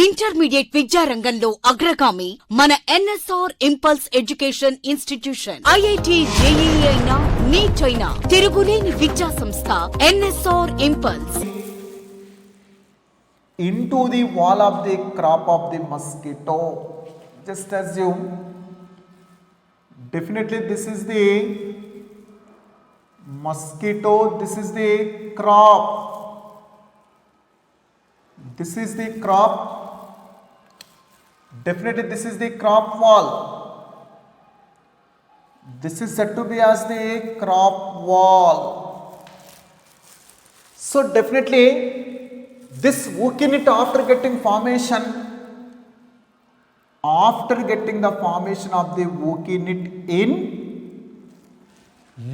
Intermediate విద్యారంగంలో అగ్రగామి మన NSR impulse education institution. IIT, JEE అయినా, నీట్ అయినా తిరుగులేని విద్యా సంస్థ NSR impulse. Into the wall of the crop of the mosquito. Just assume, definitely this is the mosquito, this is the crop, this is the crop, definitely this is the crop wall, this is said to be as the crop wall. So definitely this Wukinit after getting the formation of the Wukinit in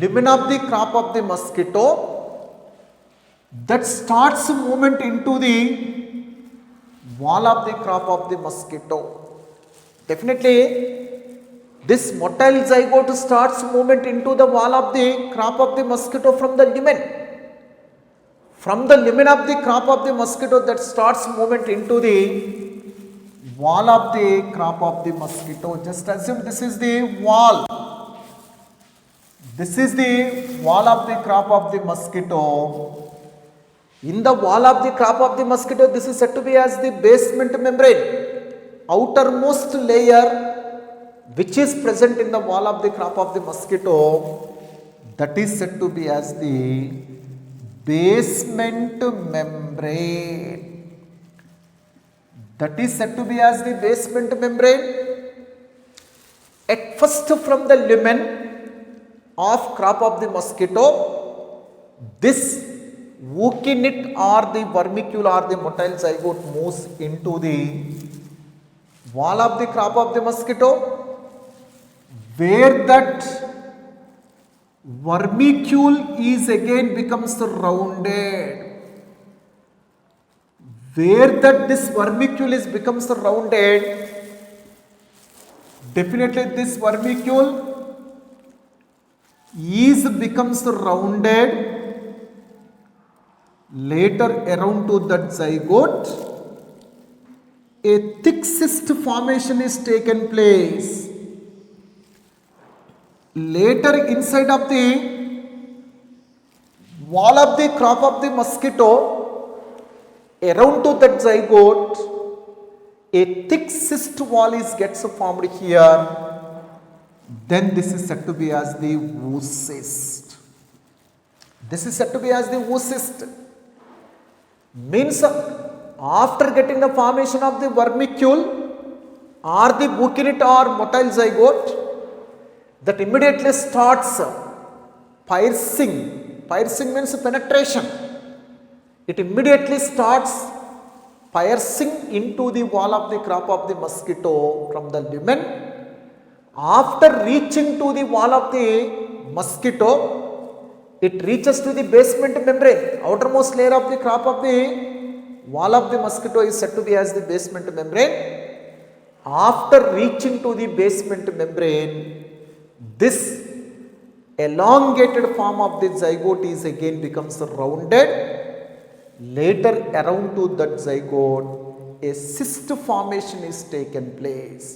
lumen of the crop of the mosquito, that starts movement into the wall of the crop of the mosquito. Definitely this motile zygote starts movement into the wall of the crop of the mosquito from the lumen. From the lumen of the crop of the mosquito, that starts movement into the wall of the crop of the mosquito. Just assume this is the wall. This is the wall of the crop of the mosquito. In the wall of the crop of the mosquito, this is said to be as the basement membrane, outermost layer which is present in the wall of the crop of the mosquito, that is said to be as the basement membrane. That is said to be as the basement membrane. At first, from the lumen of crop of the mosquito, this Wukinit or the vermicule or the motile zygote moves into the wall of the crop of the mosquito, where that vermicule is again becomes rounded. Where that this vermicule is becomes rounded, definitely this vermicule is becomes rounded. Later around to that zygote, a thick cyst formation is taken place. Later inside of the wall of the crop of the mosquito, around to that zygote, a thick cyst wall is gets formed here. Then this is said to be as the oocyst. This is said to be as the oocyst. Means after getting the formation of the vermicule or the Wukinit or motile zygote, that immediately starts piercing. Piercing means penetration. It immediately starts piercing into the wall of the crop of the mosquito from the lumen. After reaching to the wall of the mosquito, it reaches to the basement membrane. Outermost layer of the crop of the wall of the mosquito is said to be as the basement membrane. After reaching to the basement membrane, this elongated form of the zygote is again becomes rounded. Later around to that zygote, a cyst formation is taken place.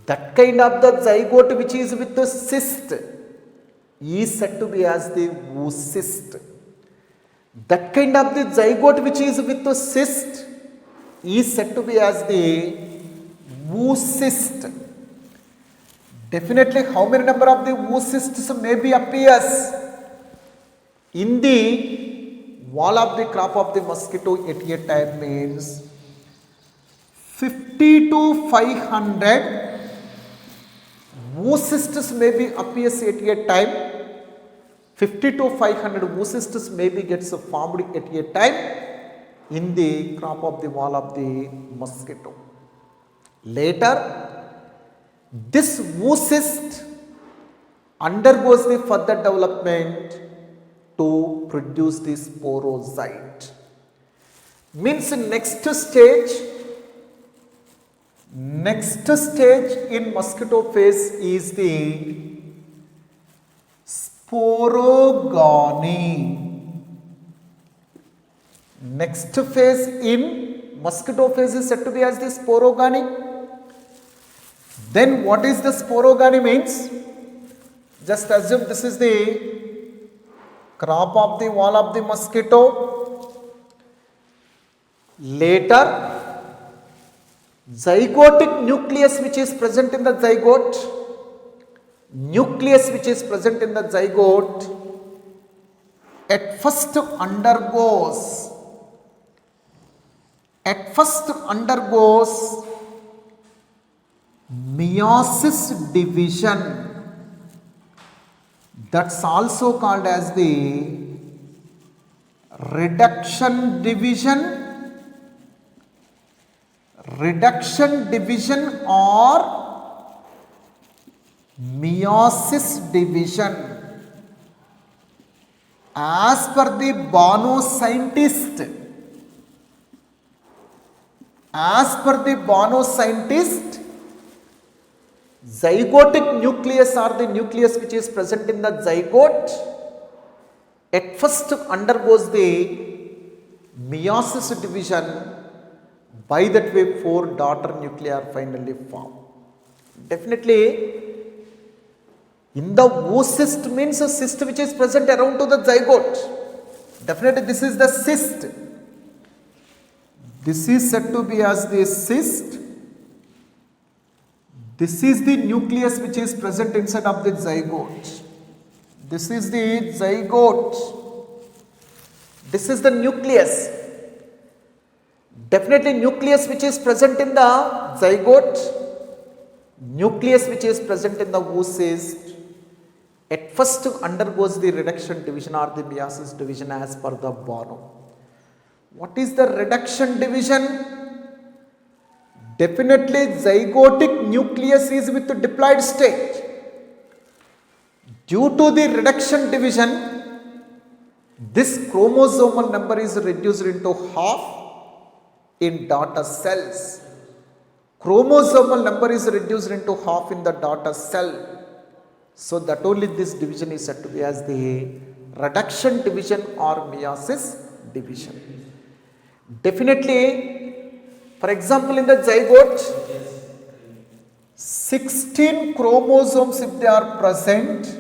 That kind of the zygote which is with the cyst is said to be as the oocyst. That kind of the zygote which is with the cyst is said to be as the oocyst. Definitely how many number of the oocysts maybe appears in the wall of the crop of the mosquito at a time means 50 to 500 oocysts maybe appears at a time. 50 to 500 oocysts maybe gets formed at a time in the crop of the wall of the mosquito. Later, this oocyst undergoes the further development to produce the sporocyte. Means next stage in mosquito phase is the sporogony. Next phase in mosquito phase is said to be as the sporogamy. Then what is the sporogamy means? Just assume this is the crop of the wall of the mosquito. Later, zygotic nucleus which is present in the zygote, at first undergoes meiosis division. That's also called as the reduction division or meiosis division. As per the Bono scientist, zygotic nucleus or the nucleus which is present in the zygote at first undergoes the meiosis division. By that way, 4 daughter nuclei are finally formed. Definitely, in the oocyst means a cyst which is present around to the zygote. Definitely, this is the cyst. This is said to be as the cyst. This is the nucleus which is present inside of the zygote. This is the zygote. This is the nucleus. Definitely nucleus which is present in the zygote, nucleus which is present in the oocyst, at first undergoes the reduction division or the meiosis division as per the Bono. What is the reduction division? Definitely zygotic nucleus is with the diploid state. Due to the reduction division, this chromosomal number is reduced into half in daughter cells. Chromosomal number is reduced into half in the daughter cell. So that only this division is said to be as the reduction division or meiosis division. Definitely, for example, in the zygote, 16 chromosomes if they are present,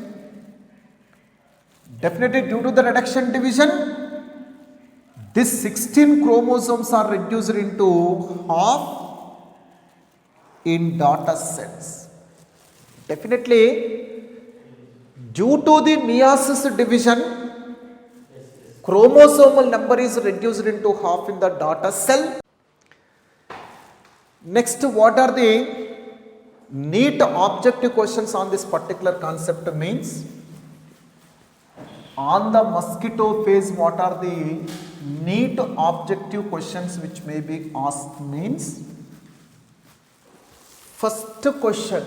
definitely due to the reduction division, these 16 chromosomes are reduced into half in daughter cells. Definitely, due to the meiosis division, chromosomal number is reduced into half in the daughter cell. Next, what are the neat objective questions on this particular concept means? On the mosquito phase, what are the neat objective questions which may be asked means? First question.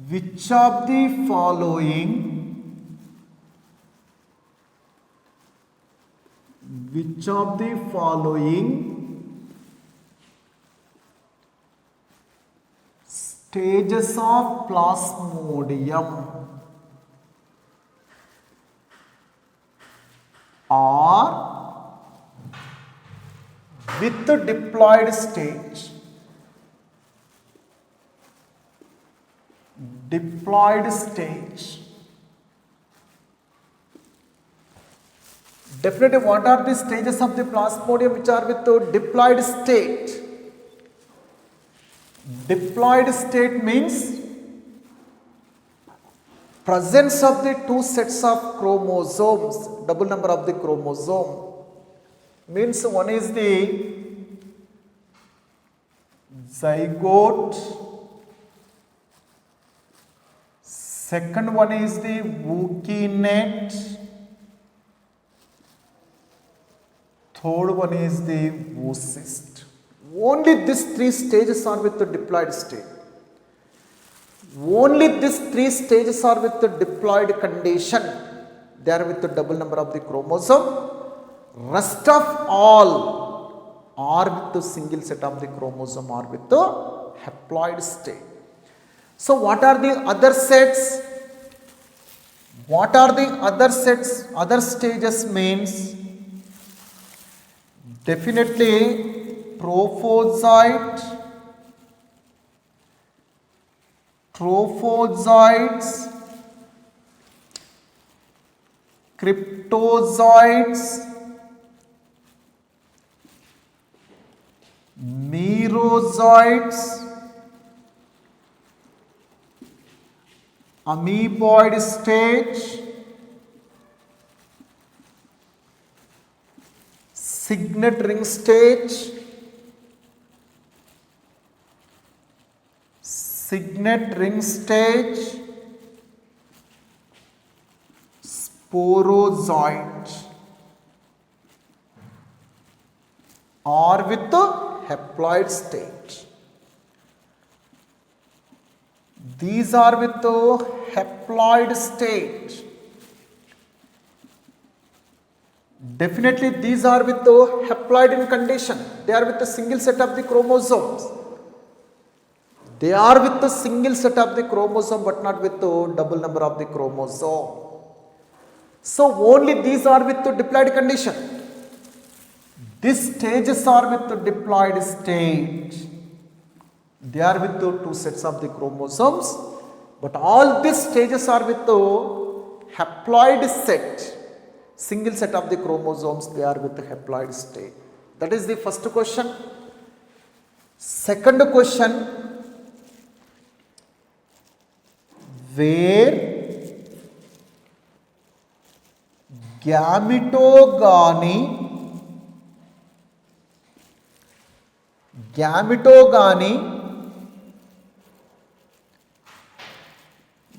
Which of the following stages of plasmodium are with the diploid stage? Definitely, what are the stages of the plasmodium which are with the diploid state? Diploid state means presence of the 2 sets of chromosomes, double number of the chromosome. Means one is the zygote, second one is the ookinete, third one is the oocyst. Only these 3 stages are with the diploid state. Only these 3 stages are with the diploid condition. They are with the double number of the chromosome. Rest of all are with the single set of the chromosome or with the haploid state. So what are the other sets? What are the other sets, other stages means? Definitely trophozoite, trophozoites, cryptozoites, merozoites, amoeboid stage, signet ring stage, signet ring stage, sporozoite, or with the haploid stage. These are with the haploid stage. Definitely these are with the haploid in condition. They are with a single set of the chromosomes. They are with the single set of the chromosome but not with the double number of the chromosome. So only these are with the diploid condition. These stages are with the diploid stage. They are with the two sets of the chromosomes, but all these stages are with the haploid set. Single set of the chromosomes, they are with the haploid state. That is the first question. Second question, where gametogamy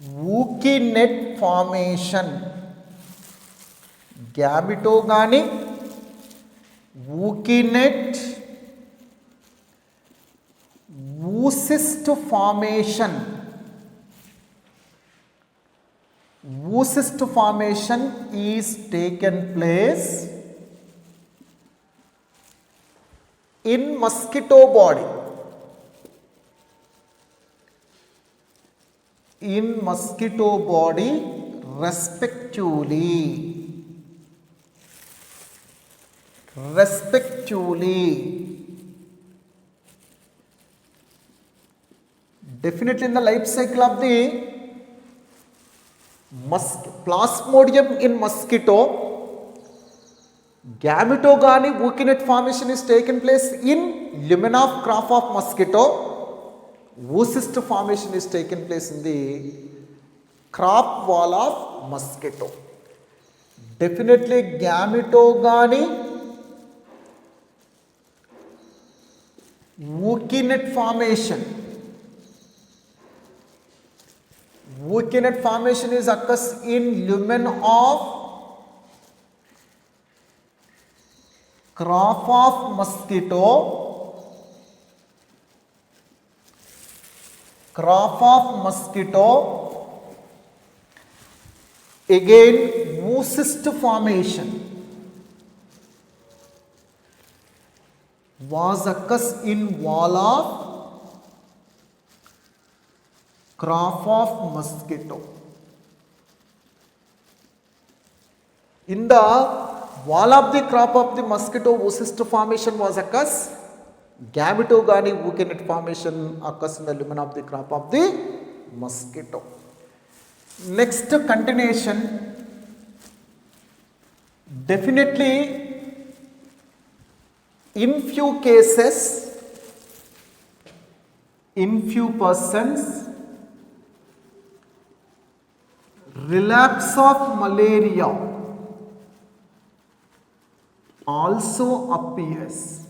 Wukinet formation, gametogamy Wukinet oocyst formation. Oocyst formation is taken place in mosquito body. In mosquito body respectively. Definitely in the life cycle of the Plasmodium in mosquito, gametogamy Wukinet formation is taken place in lumen of crop of mosquito. Oocyst formation is taken place in the crop wall of mosquito. Definitely gametogamy Wukinet formation. Wukinet formation is occurs in lumen of crop of mosquito. Again oocyst formation was occurs in wall of crop of mosquito. In the wall of the crop of the mosquito, oocyst formation was occurs. Gametogamy Wukinet formation occurs in the lumen of the crop of the mosquito. Next continuation. Definitely in few cases, in few persons, relapse of malaria also appears.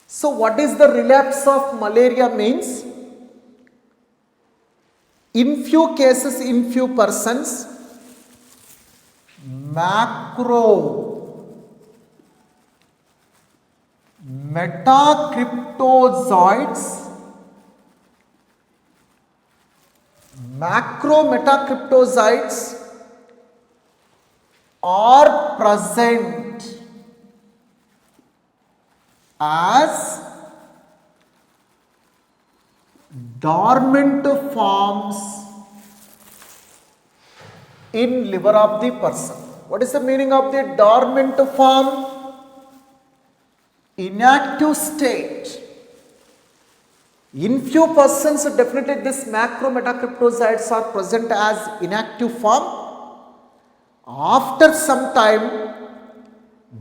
So what is the relapse of malaria means? In few cases, in few persons, macrometacriptozoites are present as dormant forms in liver of the person. What is the meaning of the dormant form? Inactive state. In few persons, definitely this macrometacryptosides are present as inactive form. After some time,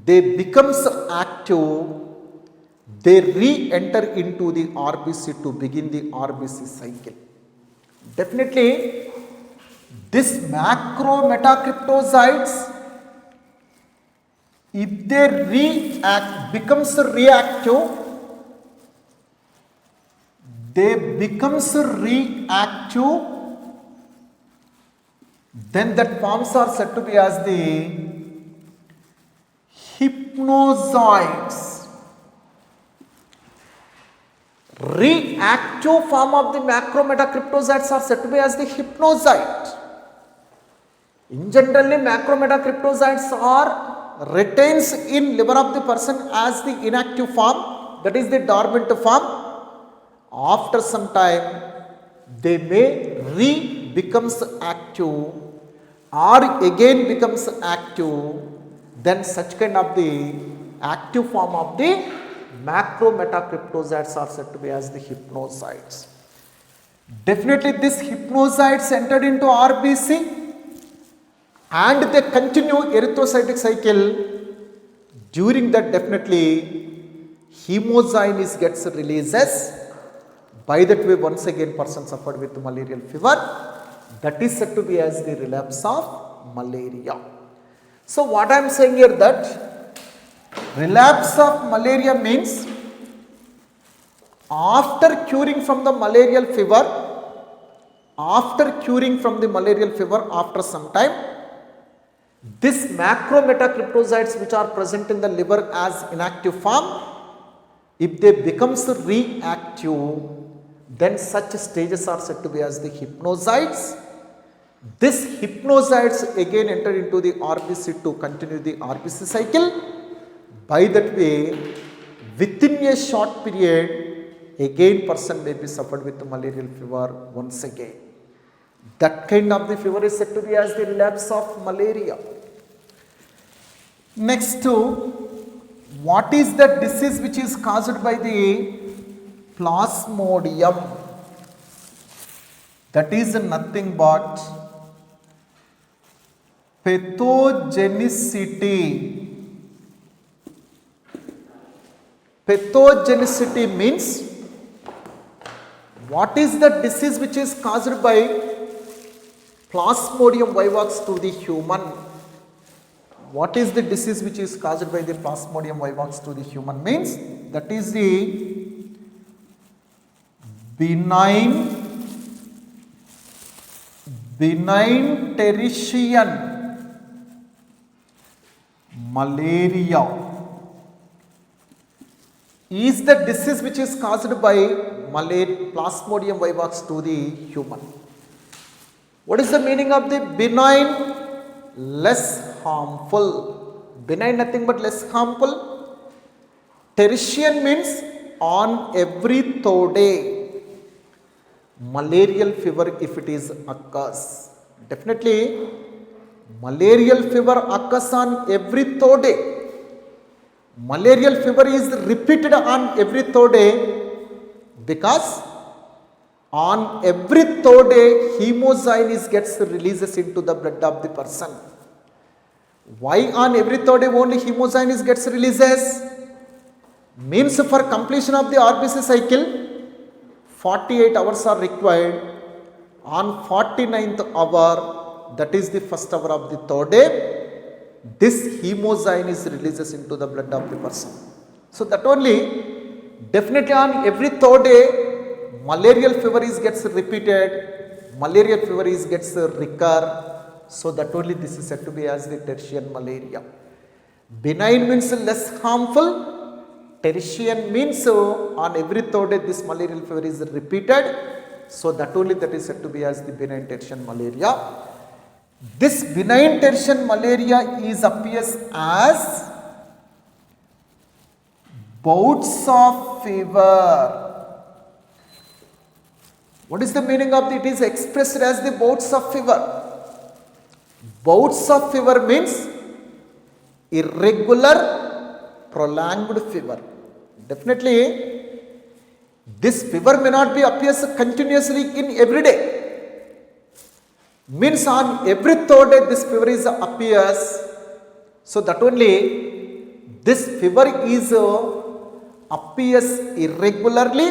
they becomes active. They re-enter into the RBC to begin the RBC cycle. Definitely, this macrometacryptosides, if they becomes reactive, then that forms are said to be as the hypnozoids. Reactive form of the macrometacryptosides are said to be as the hypnozoid. In generally, macrometacryptosides are retains in liver of the person as the inactive form, that is the dormant form. After some time, they may becomes active or again becomes active. Then such kind of the active form of the macrometacryptosides are said to be as the hypnozoids. Definitely this hypnozoids entered into RBC and they continue erythrocytic cycle. During that, definitely hemozyme gets releases. By that way, once again person suffered with malarial fever. That is said to be as the relapse of malaria. So what I am saying here, that relapse of malaria means after curing from the malarial fever, after some time, this macrometacryptosides which are present in the liver as inactive form, if they becomes reactive, then such stages are said to be as the hypnozoids. This hypnozoids again enter into the RBC to continue the RBC cycle. By that way, within a short period, again person may be suffered with malarial fever once again. That kind of the fever is said to be as the relapse of malaria. Next, what is the disease which is caused by the Plasmodium? That is nothing but pathogenicity. Pathogenicity means, what is the disease which is caused by Plasmodium vivax to the human? What is the disease which is caused by the Plasmodium vivax to the human means? That is the benign tertian malaria is the disease which is caused by Plasmodium vivax to the human. What is the meaning of the benign? Less harmful. Benign nothing but less harmful. Tertian means on every third day. Malarial fever if it is occurs. Definitely malarial fever occurs on every third day. Malarial fever is repeated on every third day because on every third day hemozyme gets releases into the blood of the person. Why on every third day only hemozyme gets releases? Means for completion of the RBC cycle 48 hours are required. On 49th hour, that is the first hour of the third day, this hemozyme releases into the blood of the person. So that only, definitely on every third day malarial fever gets repeated, malarial fever gets recur. So that only this is said to be as the tertian malaria. Benign means less harmful. Tertian means on every third day this malarial fever is repeated. So that only that is said to be as the benign tertian malaria. This benign tertian malaria appears as bouts of fever. What is the meaning of it? It is expressed as the bouts of fever. Bouts of fever means irregular prolonged fever. Definitely this fever may not be appears continuously in every day. Means on every third day this fever is appears. So that only this fever is appears irregularly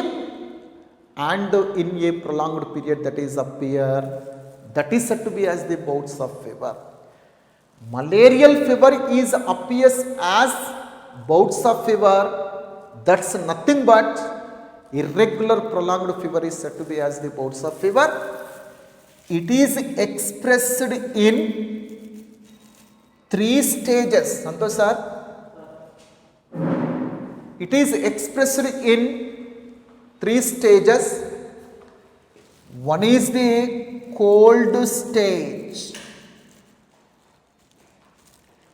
and in a prolonged period, that is appear, that is said to be as the bouts of fever. Malarial fever is appears as bouts of fever, that's nothing but irregular prolonged fever is said to be as the bouts of fever. It is expressed in 3 stages. Santosh sir, it is expressed in 3 stages. One is the cold stage,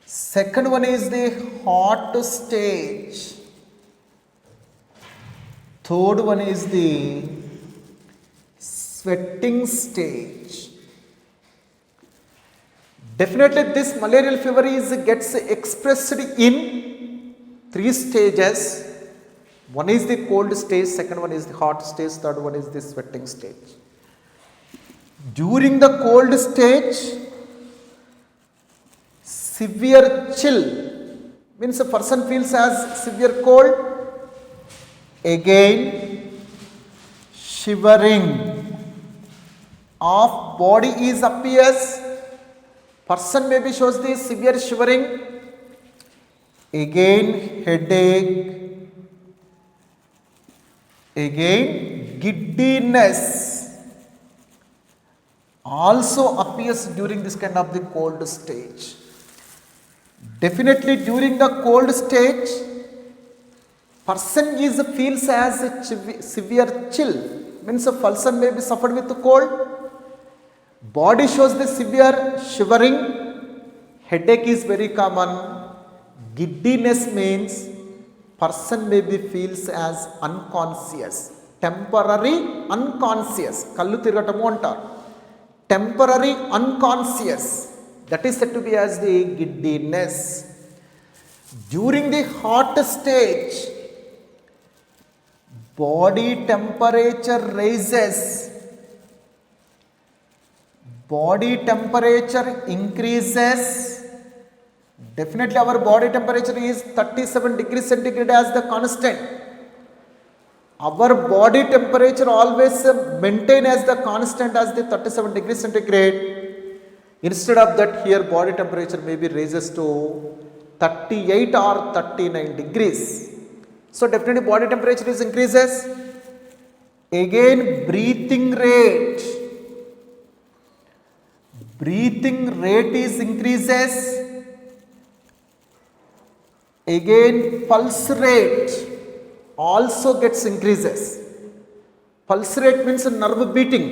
second one is the hot stage, third one is the sweating stage. Definitely this malarial fever gets expressed in 3 stages. One is the cold stage, second one is the hot stage, third one is the sweating stage. During the cold stage, severe chill means a person feels as severe cold. Again, shivering of body is appears. Person maybe shows the severe shivering. Again, headache. Again, giddiness also appears during this kind of the cold stage. Definitely during the cold stage, person feels as a severe chill, means a person may be suffered with cold. Body shows the severe shivering. Headache is very common. Giddiness means person may be feels as unconscious, temporary unconscious, kallu tirgatamu antaru, temporary unconscious, that is said to be as the giddiness. During the hot stage, body temperature rises, body temperature increases. Definitely our body temperature is 37 degrees centigrade as the constant. Our body temperature always maintain as the constant as the 37 degrees centigrade. Instead of that, here body temperature maybe raises to 38 or 39 degrees. So definitely body temperature is increases. Again, breathing rate is increases. Again, pulse rate also gets increases. Pulse rate means nerve beating.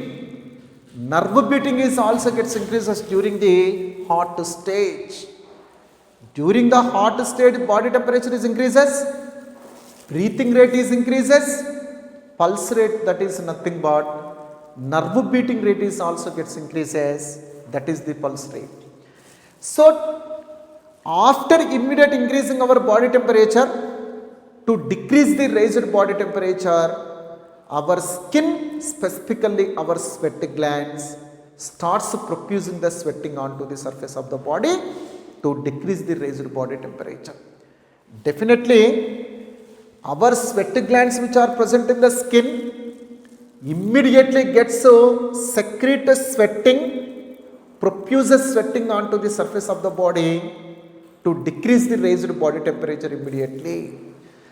Nerve beating is also gets increases during the hot stage. During the hot stage, body temperature is increases, breathing rate is increases, pulse rate, that is nothing but nerve beating rate is also gets increases, that is the pulse rate. So after immediate increasing our body temperature, to decrease the raised body temperature, our skin, specifically our sweat glands, starts producing the sweating onto the surface of the body to decrease the raised body temperature. Definitely our sweat glands which are present in the skin immediately gets secrete sweating, produces sweating onto the surface of the body to decrease the raised body temperature immediately.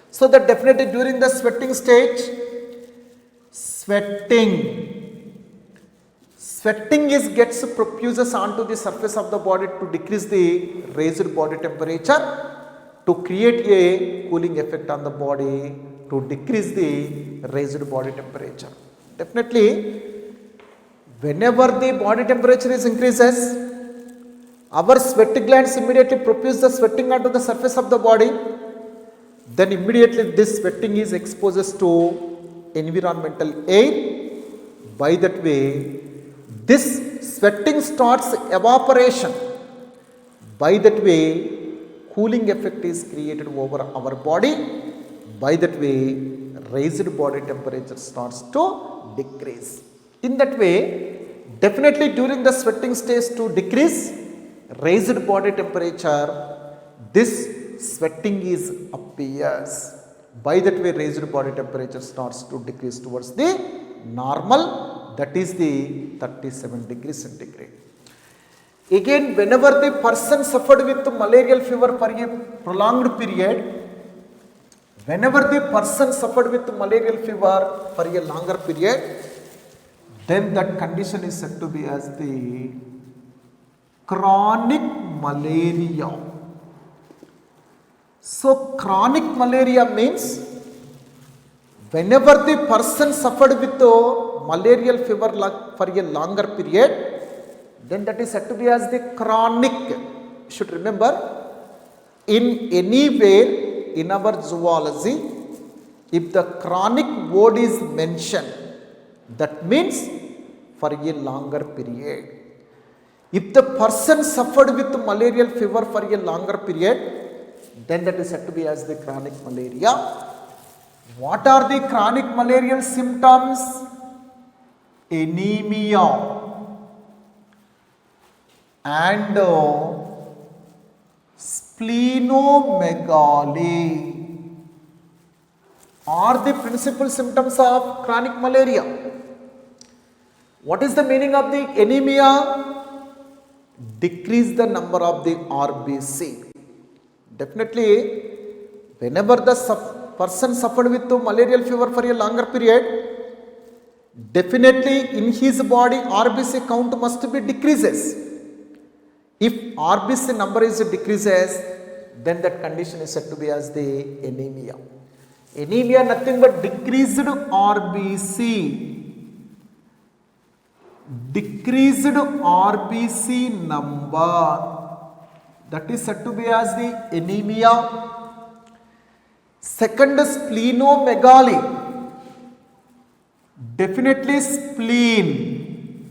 So that definitely during the sweating stage, sweating gets produces onto the surface of the body to decrease the raised body temperature, to create a cooling effect on the body, to decrease the raised body temperature. Definitely whenever the body temperature is increases, our sweat glands immediately produce the sweating onto the surface of the body. Then immediately this sweating is exposed to environmental air. By that way, this sweating starts evaporation. By that way, cooling effect is created over our body. By that way, raised body temperature starts to decrease. In that way, definitely during the sweating stage to decrease raised body temperature, this sweating is appears. By that way, raised body temperature starts to decrease towards the normal, that is the 37 degrees centigrade. Again, whenever the person suffered with malarial fever for a prolonged period, whenever the person suffered with malarial fever for a longer period, then that condition is said to be as the chronic malaria. So chronic malaria means whenever the person suffered with malarial fever for a longer period, then that is said to be as the chronic. You should remember, in anywhere in our zoology, if the chronic word is mentioned, that means for a longer period. If the person suffered with malarial fever for a longer period, then that is said to be as the chronic malaria. What are the chronic malarial symptoms? Anemia and splenomegaly are the principal symptoms of chronic malaria. What is the meaning of the anemia? Decrease the number of the RBC. Definitely, whenever the person suffered with malarial fever for a longer period, definitely in his body RBC count must be decreases. If RBC number is decreases, then that condition is said to be as the anemia. Anemia nothing but decreased RBC. Decreased RBC number, that is said to be as the anemia. Second, splenomegaly. Definitely spleen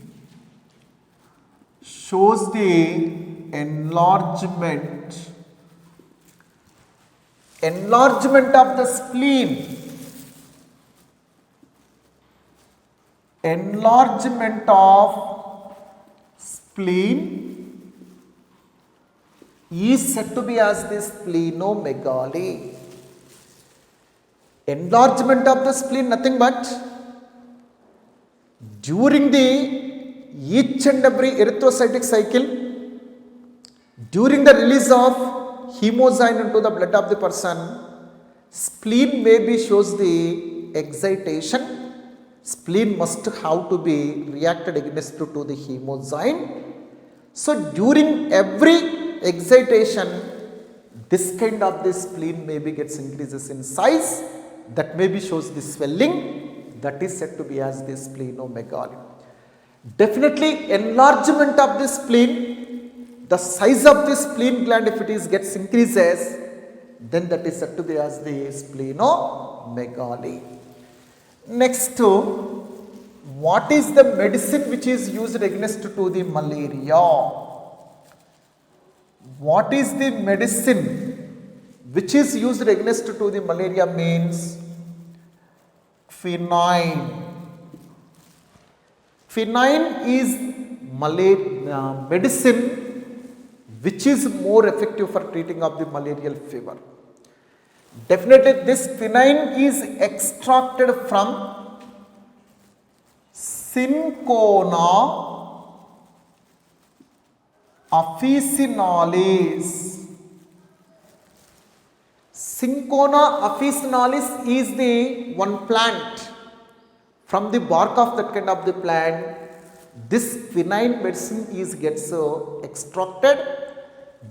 shows the enlargement of the spleen. Enlargement of spleen is said to be as the splenomegaly. Enlargement of the spleen nothing but during the each and every erythrocytic cycle, during the release of hemozyme into the blood of the person, spleen maybe shows the excitation. Spleen must have to be reacted against to the hemozyme. So during every excitation, this kind of the spleen maybe gets increases in size, that maybe shows the swelling, that is said to be as the splenomegaly. Definitely enlargement of the spleen, the size of the spleen gland if it is gets increases, then that is said to be as the splenomegaly. Next, what is the medicine which is used against to the malaria? What is the medicine which is used against to the malaria means quinine. Quinine is medicine which is more effective for treating of the malarial fever. Definitely this quinine is extracted from Cinchona officinalis. Cinchona officinalis is the one plant. From the bark of that kind of the plant, this quinine medicine is gets extracted.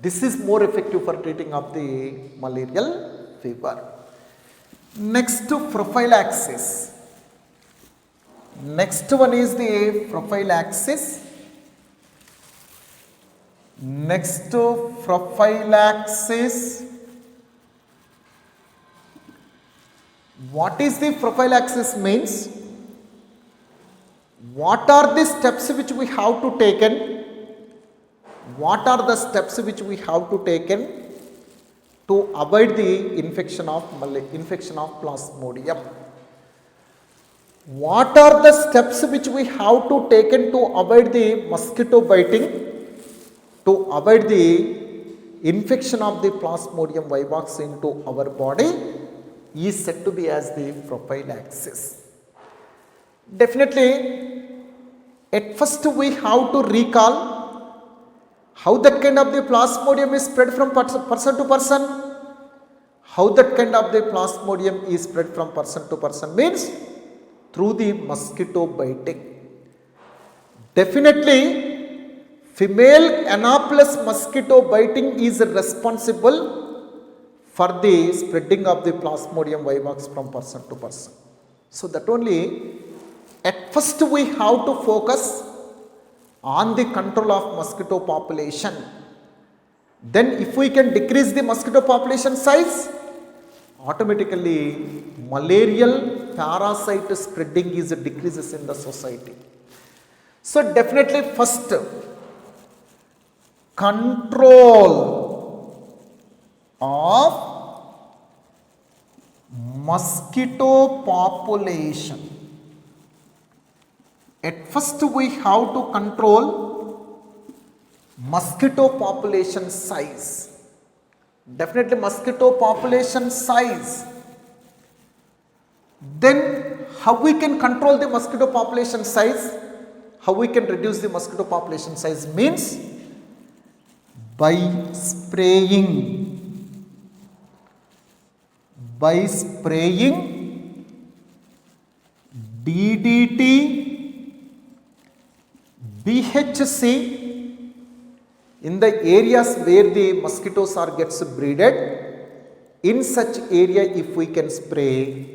This is more effective for treating of the malarial fever. Next to prophylaxis. Next one is the prophylaxis. Next to prophylaxis. What is the prophylaxis means? What are the steps which we have to taken? What are the steps which we have to taken to avoid the infection of Plasmodium? What are the steps which we have to taken to avoid the mosquito biting, to avoid the infection of the Plasmodium vivax into our body is said to be as the prophylaxis. Definitely, at first we have to recall how that kind of the Plasmodium is spread from person to person. How that kind of the Plasmodium is spread from person to person means through the mosquito biting. Definitely, female Anopheles mosquito biting is responsible for the spreading of the Plasmodium vivax from person to person. So that only at first we have to focus on the control of mosquito population. Then if we can decrease the mosquito population size, automatically malarial parasite spreading is decreases in the society. So definitely first, control of mosquito population. At first we have to control mosquito population size. Definitely mosquito population size. Then how we can control the mosquito population size? How we can reduce the mosquito population size means by spraying DDT, BHC in the areas where the mosquitoes are gets breeded. In such area, if we can spray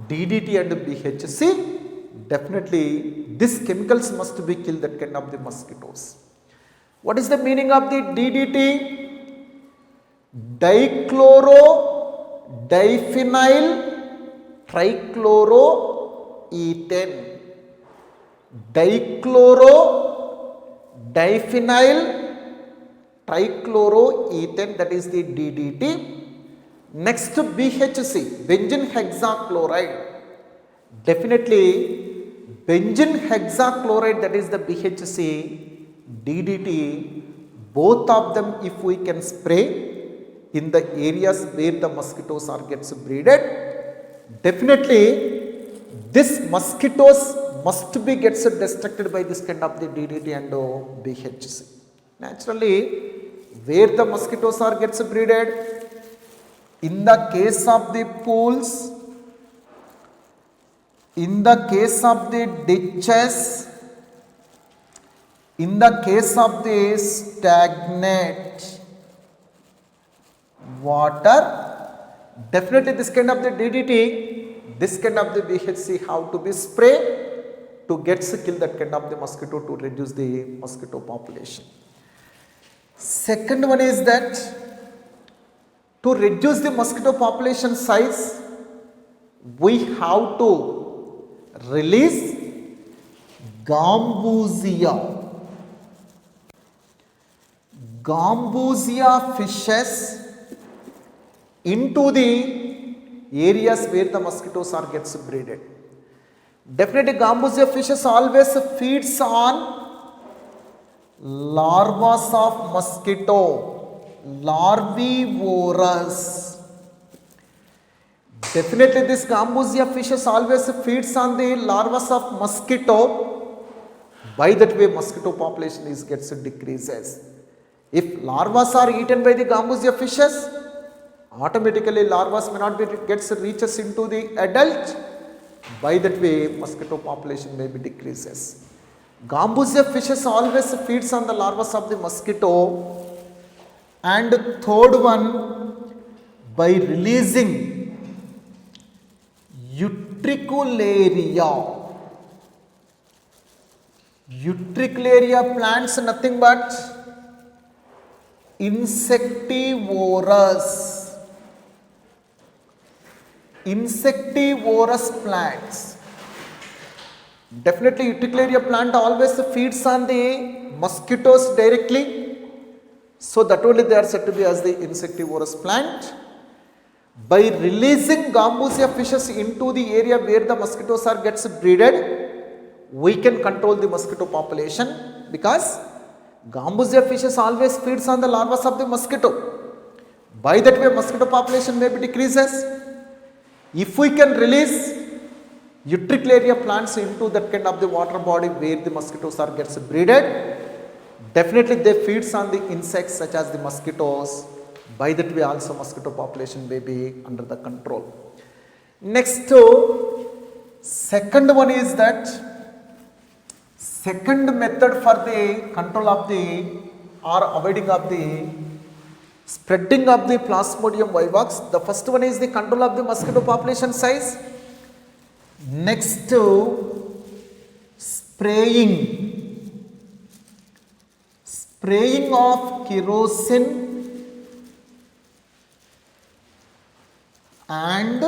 DDT and BHC, definitely these chemicals must be kill that kind of the mosquitoes. What is the meaning of the DDT? Dichloro-diphenyl trichloroethane. Dichloro-diphenyl trichloroethane, that is the DDT. Next BHC, benzene hexachloride. Definitely benzene hexachloride, that is the BHC, DDT, both of them if we can spray in the areas where the mosquitoes are gets breeded, definitely this mosquitoes must be gets destructed by this kind of the DDT and BHC. Naturally, where the mosquitoes are gets breeded, in the case of the pools, in the case of the ditches, in the case of the stagnant water, definitely this kind of the DDT, this kind of the BHC have to be sprayed to get kill that kind of the mosquito to reduce the mosquito population. Second one is that to reduce the mosquito population size, we have to release Gambusia fishes into the areas where the mosquitoes are gets breeded. Definitely Gambusia fishes always feeds on larvae of mosquito, larvivorous. Definitely this Gambusia fishes always feeds on the larvae of mosquito. By that way mosquito population is gets decreases. If larvae are eaten by the Gambusia fishes, automatically larvae may not be gets reaches into the adult. By that way mosquito population may be decreases. Gambusia fishes always feeds on the larvae of the mosquito. And third one, by releasing Utricularia. Utricularia plants nothing but insectivorous plants. Definitely Utricularia plant always feeds on the mosquitoes directly. So that only they are said to be as the insectivorous plant. By releasing Gambusia fishes into the area where the mosquitoes are gets breeded, we can control the mosquito population, because Gambusia fishes always feeds on the larvae of the mosquito. By that way mosquito population may be decreases. If we can release Utricularia plants into that kind of the water body where the mosquitoes are gets breeded, definitely they feeds on the insects such as the mosquitoes. By that way also mosquito population may be under the control. Next, second one is that second method for the control of the or avoiding of the spreading of the Plasmodium vivax. The first one is the control of the mosquito population size. Next, spraying of kerosene and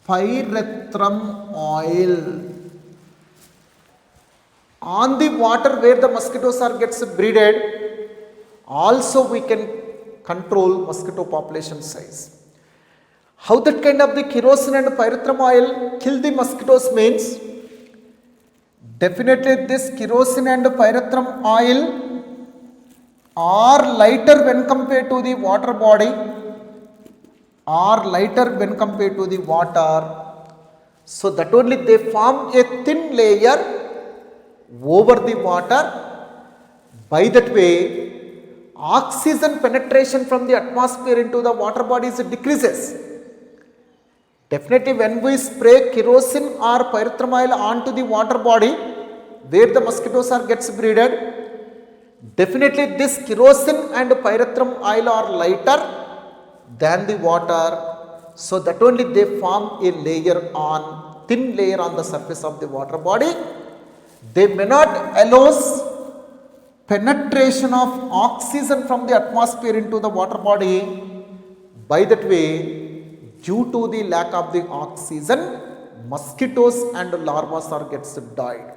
pyrethrum oil on the water where the mosquitoes are gets breeded. Also we can control mosquito population size. How that kind of the kerosene and pyrethrum oil kill the mosquitoes means, definitely this kerosene and pyrethrum oil are lighter when compared to the water body, are lighter when compared to the water. So that only they form a thin layer over the water. By that way oxygen penetration from the atmosphere into the water bodies decreases. Definitely when we spray kerosene or pyrethrum oil onto the water body where the mosquitoes are gets breeded, definitely this kerosene and pyrethrum oil are lighter than the water. So that only they form a layer on thin layer on the surface of the water body. They may not allow penetration of oxygen from the atmosphere into the water body. By that way, due to the lack of the oxygen, mosquitoes and larvae are gets died.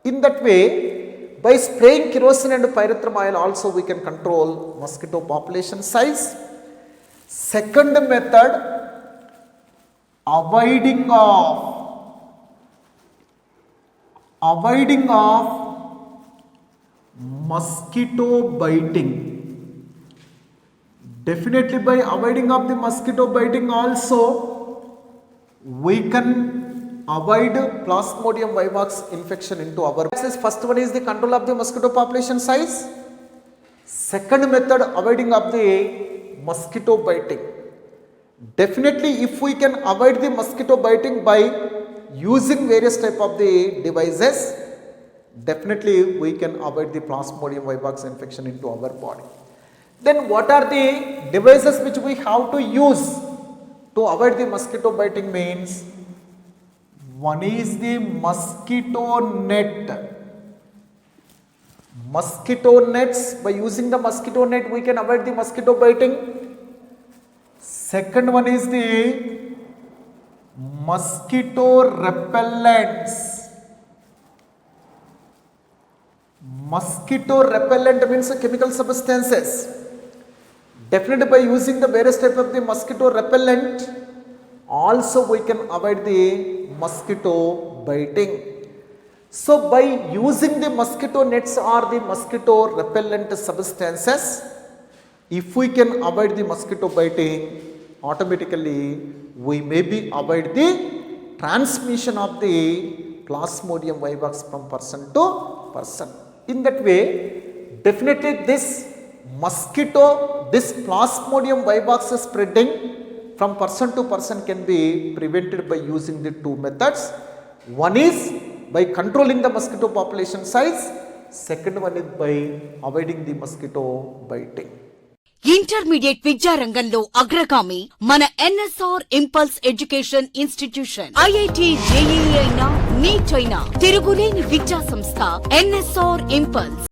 In that way, by spraying kerosene and pyrethrum oil also we can control mosquito population size. Second method, avoiding of mosquito biting. Definitely by avoiding of the mosquito biting also we can avoid Plasmodium vivax infection into our. First one is the control of the mosquito population size. Second method, avoiding of the mosquito biting. Definitely if we can avoid the mosquito biting by using various type of the devices, definitely we can avoid the Plasmodium vivax infection into our body. Then what are the devices which we have to use to avoid the mosquito biting means, one is the mosquito net. Mosquito nets, by using the mosquito net we can avoid the mosquito biting. Second one is the mosquito repellents. Mosquito repellent means chemical substances. Definitely by using the various type of the mosquito repellent also we can avoid the mosquito biting. So by using the mosquito nets or the mosquito repellent substances, if we can avoid the mosquito biting, automatically we may be avoid the transmission of the Plasmodium vivax from person to person. In that way, definitely this Plasmodium vivax spreading from person to person can be prevented by using the two methods. One is by controlling the mosquito population size. Second one is by avoiding the mosquito biting. Intermediate విద్యారంగంలో అగ్రగామి మన NSR impulse education institution. IIT JEE అయినా neat అయినా తిరుగులేని విద్యా సంస్థ NSR impulse.